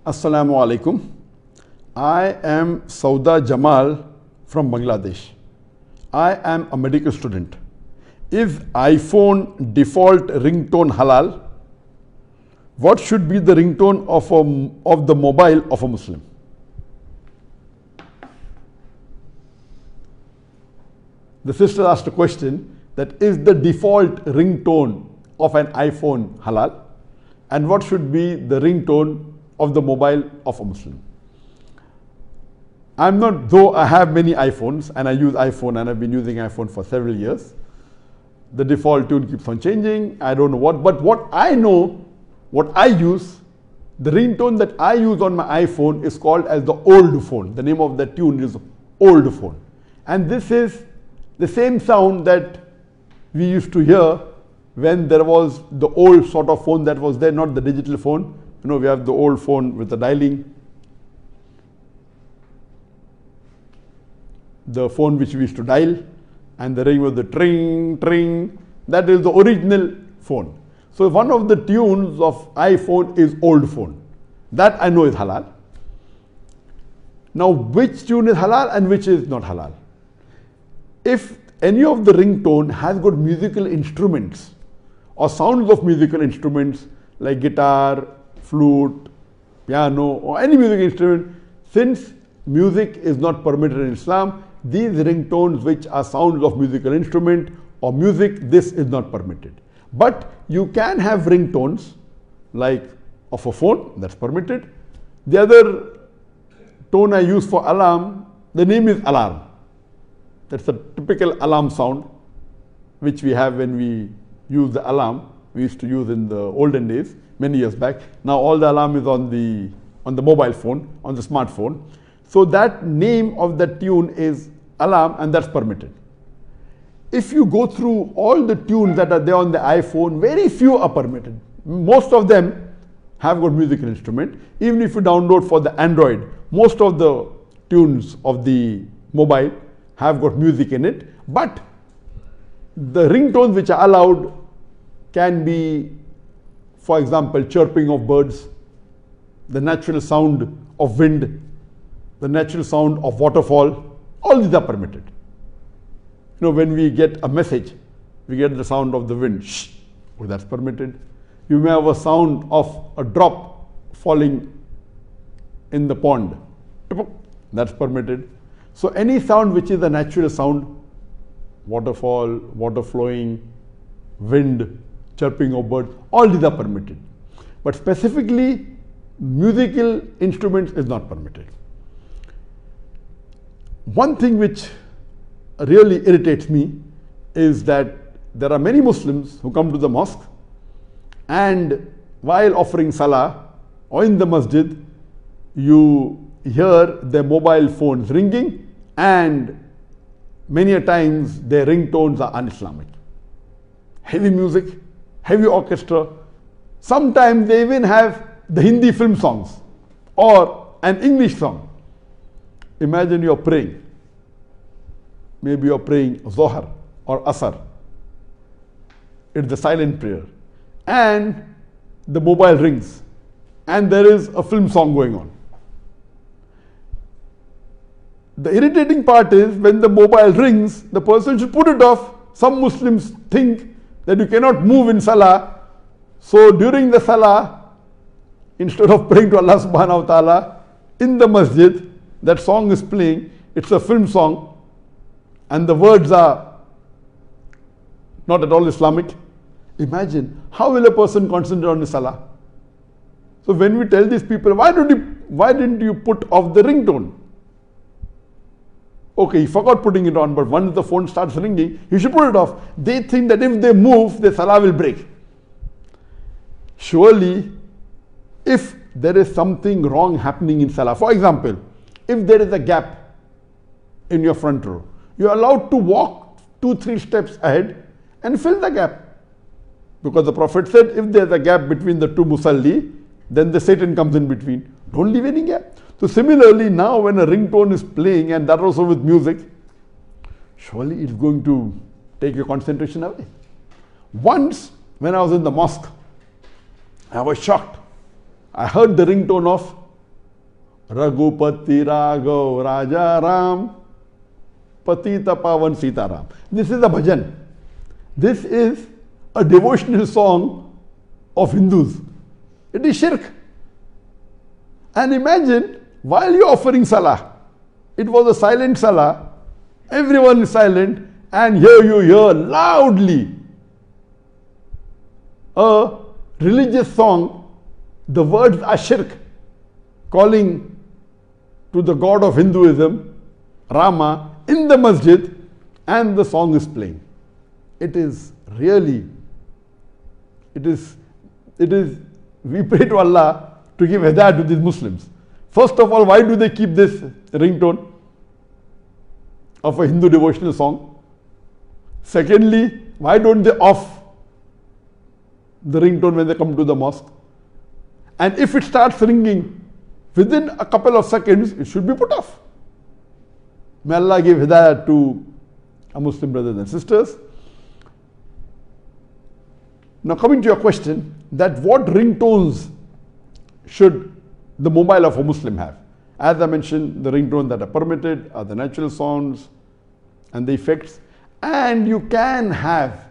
Assalamu alaikum. I am Sauda Jamal from Bangladesh. I am a medical student. Is iPhone default ringtone halal? What should be the ringtone of the mobile of a Muslim? The sister asked a question that is the default ringtone of an iPhone halal, and what should be the ringtone of the mobile of a Muslim? I'm not, though I have many iPhones and I use iPhone and I've been using iPhone for several years. The default tune keeps on changing. I don't know what, but what I know, what I use, the ringtone that I use on my iPhone is called as the old phone. The name of the tune is old phone. And this is the same sound that we used to hear when there was the old sort of phone that was there, not the digital phone. You know, we have the old phone with the dialing. The phone which we used to dial, and the ring was the tring, tring. That is the original phone. So one of the tunes of iPhone is old phone. That I know is halal. Now which tune is halal and which is not halal? If any of the ringtone has got musical instruments or sounds of musical instruments like guitar, flute, piano, or any music instrument, since music is not permitted in Islam, these ringtones which are sounds of musical instrument or music, this is not permitted. But you can have ringtones like of a phone, that's permitted. The other tone I use for alarm, the name is alarm. That's a typical alarm sound which we have when we use the alarm. We used to use in the olden days, many years back. Now all the alarm is on the mobile phone, on the smartphone. So that name of the tune is alarm, and that's permitted. If you go through all the tunes that are there on the iPhone, very few are permitted. Most of them have got musical instrument. Even if you download for the Android, most of the tunes of the mobile have got music in it. But the ringtones which are allowed can be, for example, chirping of birds, the natural sound of wind, the natural sound of waterfall. All these are permitted. You know, when we get a message, we get the sound of the wind. Shh, oh, that's permitted. You may have a sound of a drop falling in the pond. That's permitted. So any sound which is a natural sound, waterfall, water flowing, wind, chirping of birds, all these are permitted. But specifically, musical instruments is not permitted. One thing which really irritates me is that there are many Muslims who come to the mosque, and while offering salah or in the masjid, you hear their mobile phones ringing, and many a times their ringtones are un-Islamic. Heavy music, heavy orchestra. Sometimes they even have the Hindi film songs or an English song. Imagine you're praying. Maybe you're praying Zohar or Asar. It's the silent prayer. And the mobile rings. And there is a film song going on. The irritating part is when the mobile rings, the person should put it off. Some Muslims think that you cannot move in Salah. So during the Salah, instead of praying to Allah subhanahu wa ta'ala in the masjid, that song is playing. It's a film song, and the words are not at all Islamic. Imagine, how will a person concentrate on the salah? So when we tell these people, why didn't you put off the ringtone? Okay, he forgot putting it on, but once the phone starts ringing, he should put it off. They think that if they move, the salah will break. Surely, if there is something wrong happening in salah, for example, if there is a gap in your front row, you are allowed to walk 2-3 steps ahead and fill the gap. Because the Prophet said, if there is a gap between the two musalli, then the Satan comes in between. Don't leave any gap. So similarly, now when a ringtone is playing, and that also with music, surely it's going to take your concentration away. Once, when I was in the mosque, I was shocked. I heard the ringtone of Raghupati Raghav Raja Ram Patita Pavan Sita Ram. This is a bhajan. This is a devotional song of Hindus. It is shirk. And imagine, while you're offering salah, it was a silent salah, everyone is silent, and here you hear loudly a religious song, the words are shirk, calling to the god of Hinduism, Rama, in the masjid, and the song is playing. It is really, we pray to Allah to give hidayah to these Muslims. First of all, why do they keep this ringtone of a Hindu devotional song? Secondly, why don't they off the ringtone when they come to the mosque? And if it starts ringing, within a couple of seconds, it should be put off. May Allah give hidayah to our Muslim brothers and sisters. Now coming to your question, that what ringtones should the mobile of a Muslim have? As I mentioned, the ringtones that are permitted are the natural sounds and the effects. And you can have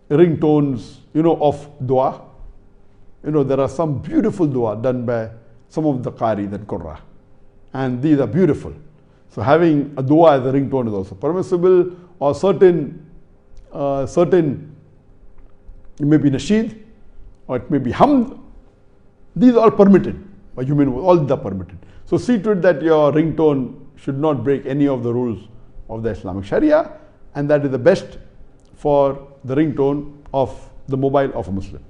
ringtones, of dua. There are some beautiful dua done by some of the Qaris and Qurra. And these are beautiful. So having a dua as a ringtone is also permissible, or certain, it may be nasheed, or it may be hamd. These are all permitted by human, all these are permitted. So see to it that your ringtone should not break any of the rules of the Islamic Sharia, and that is the best for the ringtone of the mobile of a Muslim.